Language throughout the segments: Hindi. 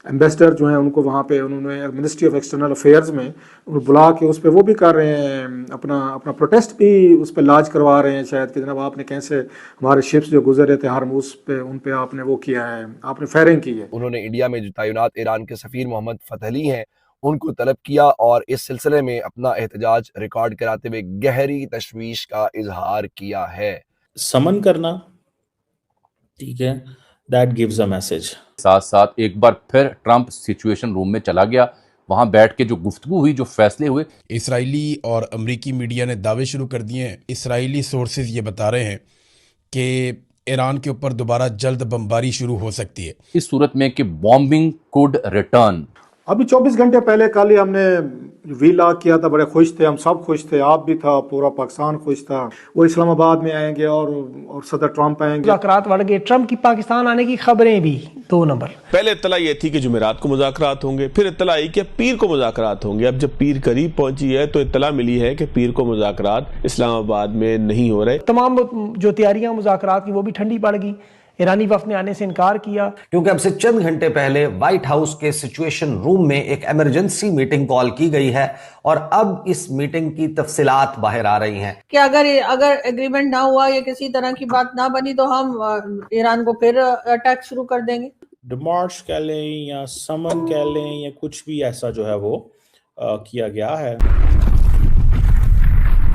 एम्बेसडर जो हैं उनको वहाँ पे उन्होंने मिनिस्ट्री ऑफ एक्सटर्नल अफेयर्स में उनको बुला के उस पर वो भी कर रहे हैं, अपना अपना प्रोटेस्ट भी उस पर लॉन्च करवा रहे हैं शायद कि जनाब आपने कैसे हमारे शिप्स जो गुजर रहे थे हरमुज पे उन पे आपने वो किया है, आपने फायरिंग की है। उन्होंने इंडिया में जो तैनात ईरान के सफीर मोहम्मद फतहली हैं उनको तलब किया और इस सिलसिले में अपना एहतजाज रिकॉर्ड कराते हुए गहरी तशवीश का इजहार किया है। समन करना, ठीक है, दैट गिव्स अ मैसेज। साथ साथ एक बार फिर ट्रंप सिचुएशन रूम में चला गया, वहां बैठ के जो गुफ्तगू हुई, जो फैसले हुए। इसराइली और अमरीकी मीडिया ने दावे शुरू कर दिए हैं। इसराइली सोर्सेज ये बता रहे हैं कि ईरान के ऊपर दोबारा जल्द बमबारी शुरू हो सकती है इस सूरत में कि बॉम्बिंग कुड रिटर्न। अभी 24 घंटे पहले कल ही हमने वी लॉन्च किया था, बड़े खुश थे, हम सब खुश थे, आप भी था, पूरा पाकिस्तान खुश था। वो इस्लामाबाद में आएंगे और सदर ट्रंप आएंगे। मुज़ाकरात बढ़ गए, ट्रंप की पाकिस्तान आने की खबरें भी 2 नंबर। पहले इत्तला ये थी कि जुमेरात को मुज़ाकरात होंगे, फिर इत्तला आई कि पीर को मुज़ाकरात होंगे। अब जब पीर करीब पहुंची है तो इत्तला मिली है कि पीर को मुज़ाकरात इस्लामाबाद में नहीं हो रहे। तमाम जो तैयारियां मुज़ाकरात की वो भी ठंडी पड़ गई, ईरानी वफ्द ने आने से इनकार किया। क्योंकि अब से चंद घंटे पहले व्हाइट हाउस के सिचुएशन रूम में एक इमरजेंसी मीटिंग कॉल की गई है और अब इस मीटिंग की तफसीलात बाहर आ रही हैं कि अगर एग्रीमेंट ना हुआ या किसी तरह की बात ना बनी तो हम ईरान को फिर अटैक शुरू कर देंगे। डिमार्च कह लें या समन कह लें या कुछ भी ऐसा जो है वो किया गया है।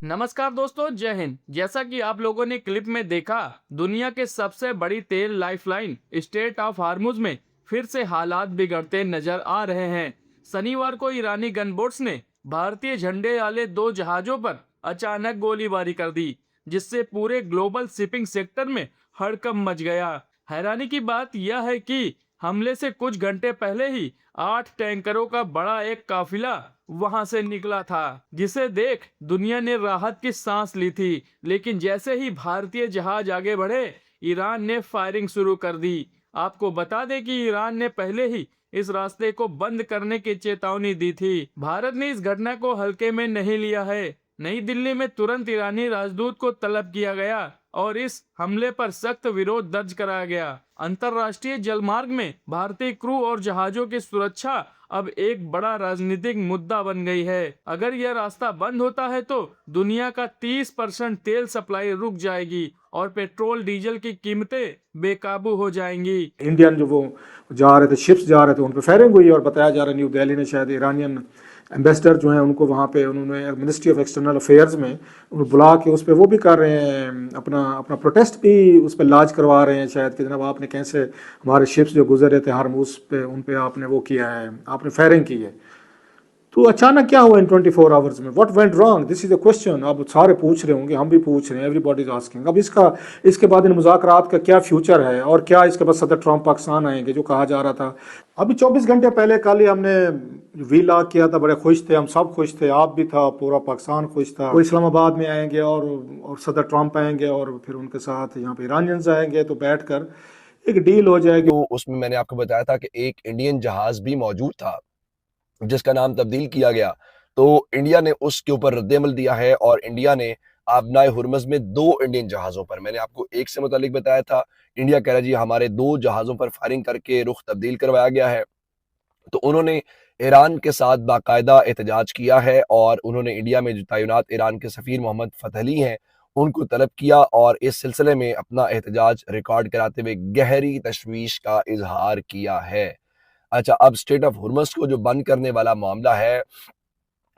नमस्कार दोस्तों, जय हिंद। जैसा कि आप लोगों ने क्लिप में देखा, दुनिया के सबसे बड़ी तेल लाइफलाइन स्ट्रेट ऑफ हार्मुज में फिर से हालात बिगड़ते नजर आ रहे हैं। शनिवार को ईरानी गनबोट्स ने भारतीय झंडे वाले 2 जहाजों पर अचानक गोलीबारी कर दी, जिससे पूरे ग्लोबल शिपिंग सेक्टर में हड़कंप मच गया। हैरानी की बात यह है कि हमले से कुछ घंटे पहले ही 8 टैंकरों का बड़ा एक काफिला वहां से निकला था, जिसे देख दुनिया ने राहत की सांस ली थी। लेकिन जैसे ही भारतीय जहाज आगे बढ़े, ईरान ने फायरिंग शुरू कर दी। आपको बता दें कि ईरान ने पहले ही इस रास्ते को बंद करने की चेतावनी दी थी। भारत ने इस घटना को हल्के में नहीं लिया है। नई दिल्ली में तुरंत ईरानी राजदूत को तलब किया गया और इस हमले पर सख्त विरोध दर्ज कराया गया। अंतर्राष्ट्रीय जलमार्ग में भारतीय क्रू और जहाजों की सुरक्षा अब एक बड़ा राजनीतिक मुद्दा बन गई है। अगर यह रास्ता बंद होता है तो दुनिया का 30% तेल सप्लाई रुक जाएगी और पेट्रोल डीजल की कीमतें बेकाबू हो जाएंगी। इंडियन जो वो जा रहे थे, शिप्स जा रहे थे, उन पर फायरिंग हुई और बताया जा रहा है न्यू दिल्ली ने शायद ईरानियन एम्बेसडर जो हैं उनको वहाँ पे उन्होंने मिनिस्ट्री ऑफ एक्सटर्नल अफेयर्स में उनको बुला के उस पर वो भी कर रहे हैं, अपना अपना प्रोटेस्ट भी उस पर लॉन्च करवा रहे हैं शायद कि जनाब आपने कैसे हमारे शिप्स जो गुजर रहे थे हरमुज पे उन पे आपने वो किया है, आपने फायरिंग की है। तो अचानक क्या हुआ इन 24 आवर्स में? What went wrong? This is the question. अब सारे पूछ रहे होंगे, हम भी पूछ रहे हैं, एवरीबॉडी इज आस्किंग। अब इसके बाद इन मुज़ाकरात का क्या फ्यूचर है और क्या इसके बाद सदर ट्रंप पाकिस्तान आएंगे जो कहा जा रहा था। अभी 24 घंटे पहले कल ही हमने वी लॉन्च किया था, बड़े खुश थे, हम सब खुश थे, आप भी था, पूरा पाकिस्तान खुश था। वो इस्लामाबाद में आएंगे और सदर ट्रंप आएंगे और फिर उनके साथ यहाँ पे ईरानियंस आएंगे, तो बैठ कर एक डील हो जाएगी। तो उसमें मैंने आपको बताया था कि एक इंडियन जहाज भी मौजूद था जिसका नाम तब्दील किया गया। तो इंडिया ने उसके ऊपर रद्द-ए-अमल दिया है और इंडिया ने आबनाए हुर्मुज़ में 2 इंडियन जहाज़ों पर, मैंने आपको एक से मुतालिक बताया था, इंडिया कह रहा है जी हमारे 2 जहाज़ों पर फायरिंग करके रुख तब्दील करवाया गया है। तो उन्होंने ईरान के साथ बाकायदा एहतजाज किया है और उन्होंने इंडिया में जो तैनात ईरान के सफीर मोहम्मद फतहली हैं उनको तलब किया और इस सिलसिले में अपना एहतजाज रिकॉर्ड कराते हुए गहरी तशवीश का इजहार किया है। अच्छा, अब स्ट्रेट ऑफ हुर्मुज़ को जो बंद करने वाला मामला है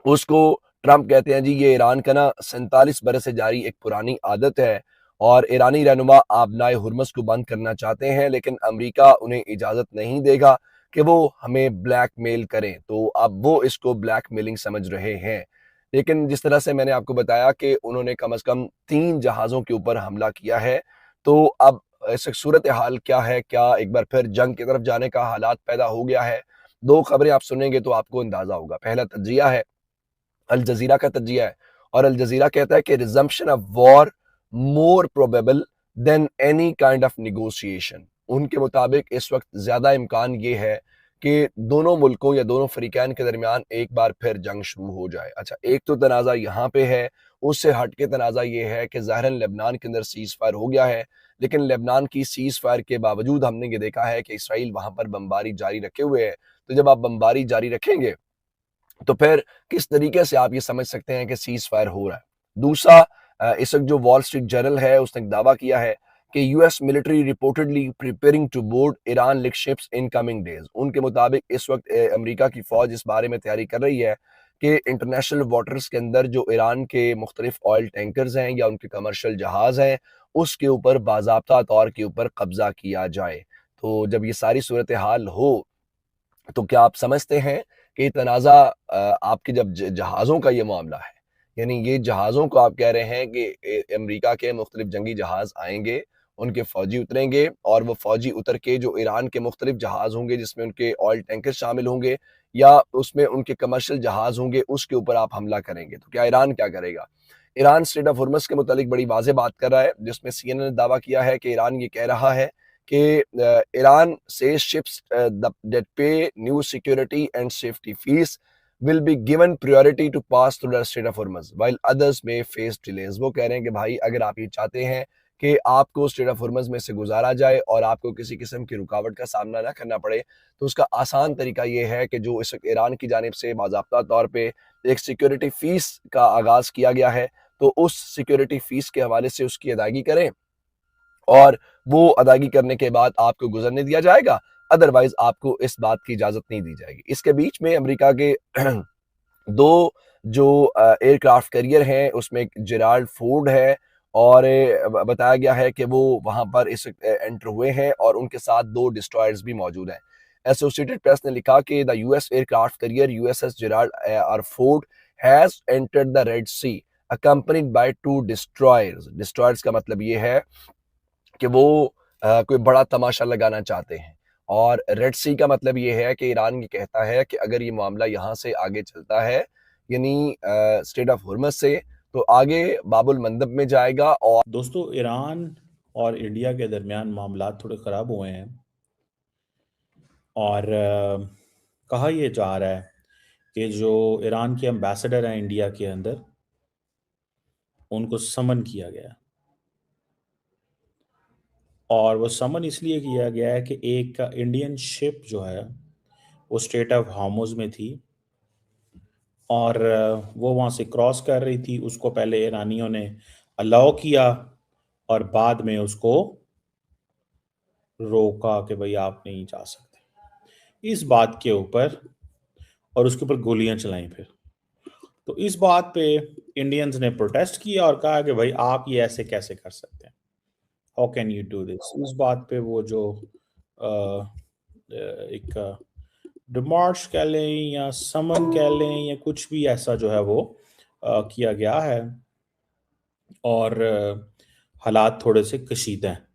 उसको ट्रंप कहते हैं जी ये ईरान का ना 47 बरस से जारी एक पुरानी आदत है और ईरानी रहनुमा आबनाए हुर्मुज़ को बंद करना चाहते हैं, लेकिन अमेरिका उन्हें इजाज़त नहीं देगा कि वो हमें ब्लैकमेल करें। तो अब वो इसको ब्लैकमेलिंग समझ रहे हैं। लेकिन जिस तरह से मैंने आपको बताया कि उन्होंने कम से कम 3 जहाज़ों के ऊपर हमला किया है, तो अब ऐसे सूरत हाल क्या है, क्या एक बार फिर जंग की तरफ जाने का हालात पैदा हो गया है? 2 खबरें आप सुनेंगे तो आपको अंदाज़ा होगा। पहला तज्जिया है, अल जज़ीरा का तज्जिया है और अल जज़ीरा कहता है कि resumption of war more probable than any kind of negotiation. उनके मुताबिक इस वक्त ज़्यादा इम्कान ये है कि दोनों मुल्कों या दोनों फ़रीक़ैन के दरमियान एक बार फिर जंग शुरू हो जाए। अच्छा, एक तो तनाज़ा यहाँ पे है, उससे हट के तनाज़ा ये है कि ज़ाहिरन लेबनान के अंदर सीज़ फायर हो गया है, लेकिन लेबनान की सीज़ फायर के बावजूद हमने ये देखा है कि इसराइल वहाँ पर बमबारी जारी रखे हुए है। तो जब आप बमबारी जारी रखेंगे, तो फिर किस तरीके से आप ये समझ सकते हैं कि सीज़ फायर हो रहा है। दूसरा, इस वक़्त जो वॉल स्ट्रीट जर्नल है उसने एक दावा किया है कि US military reportedly preparing to board Iran linked ships in coming days. उनके मुताबिक इस वक्त अमेरिका की फौज इस बारे में तैयारी कर रही है कि इंटरनेशनल वाटर्स के अंदर जो ईरान के मुख्तलिफ ऑयल टैंकर्स हैं या उनके कमर्शियल जहाज़ हैं, उसके ऊपर बाज़ाब्ता तौर के ऊपर कब्जा किया जाए। तो जब ये सारी सूरत हाल हो, तो क्या आप समझते हैं कि तनाज़ा आपके जब जहाज़ों का ये मामला है, यानी ये जहाज़ों को आप कह रहे हैं कि अमेरिका के मुख्तलिफ जंगी जहाज़ आएंगे, उनके फ़ौजी उतरेंगे और वो फ़ौजी उतर के जो ईरान के मुख्तलिफ जहाज़ होंगे जिसमें उनके ऑयल टैंकर शामिल होंगे या उसमें उनके कमर्शियल जहाज़ होंगे, उसके ऊपर आप हमला करेंगे। तो क्या ईरान क्या करेगा? ईरान स्ट्रेट ऑफ हुर्मुज़ के मुतालिक बड़ी वाज़ेह बात कर रहा है, जिसमें सीएनएन ने दावा किया है कि ईरान ये कह रहा है कि Iran says ships that pay new security and safety fees will be given priority to pass through the Strait of Hormuz, while others may face delays। वो कह रहे हैं कि भाई अगर आप ये चाहते हैं कि आपको स्ट्रेट ऑफ हुर्मुज़ में से गुजारा जाए और आपको किसी किस्म की रुकावट का सामना ना करना पड़े, तो उसका आसान तरीका ये है कि जो इस वक्त ईरान की जानिब से बाज़ाब्ता तौर पे एक सिक्योरिटी फ़ीस का आगाज़ किया गया है, तो उस सिक्योरिटी फ़ीस के हवाले से उसकी अदायगी करें और वो अदायगी करने के बाद आपको गुजरने दिया जाएगा, अदरवाइज आपको इस बात की इजाज़त नहीं दी जाएगी। इसके बीच में अमेरिका के 2 जो एयरक्राफ्ट कैरियर हैं, उसमें एक जेराल्ड फोर्ड है और बताया गया है कि वो वहाँ पर इस एंटर हुए हैं और उनके साथ 2 डिस्ट्रॉयर्स भी मौजूद हैं। एसोसिएटेड प्रेस ने लिखा कि the US aircraft carrier USS Gerald R Ford has entered the Red Sea accompanied by 2 destroyers. Destroyers का मतलब ये है कि वो कोई बड़ा तमाशा लगाना चाहते हैं और रेड सी का मतलब ये है कि ईरान ये कहता है कि अगर ये मामला यहाँ से आगे चलता है, यानी स्ट्रेट ऑफ हुर्मुज़ से, तो आगे बाबुल मंदब में जाएगा। और दोस्तों, ईरान और इंडिया के दरमियान मामला थोड़े ख़राब हुए हैं और कहा यह जा रहा है कि जो ईरान के एम्बेसडर हैं इंडिया के अंदर, उनको समन किया गया और वो समन इसलिए किया गया है कि एक इंडियन शिप जो है वो स्ट्रेट ऑफ हार्मुज़ में थी और वो वहाँ से क्रॉस कर रही थी। उसको पहले ईरानियों ने अलाउ किया और बाद में उसको रोका कि भाई आप नहीं जा सकते, इस बात के ऊपर, और उसके ऊपर गोलियां चलाई फिर। तो इस बात पे इंडियंस ने प्रोटेस्ट किया और कहा कि भाई आप ये ऐसे कैसे कर सकते हैं, how can you do this. इस बात पे वो जो एक डिमार्च कह लें या समन कह लें या कुछ भी ऐसा जो है वो किया गया है और हालात थोड़े से कशीदा हैं।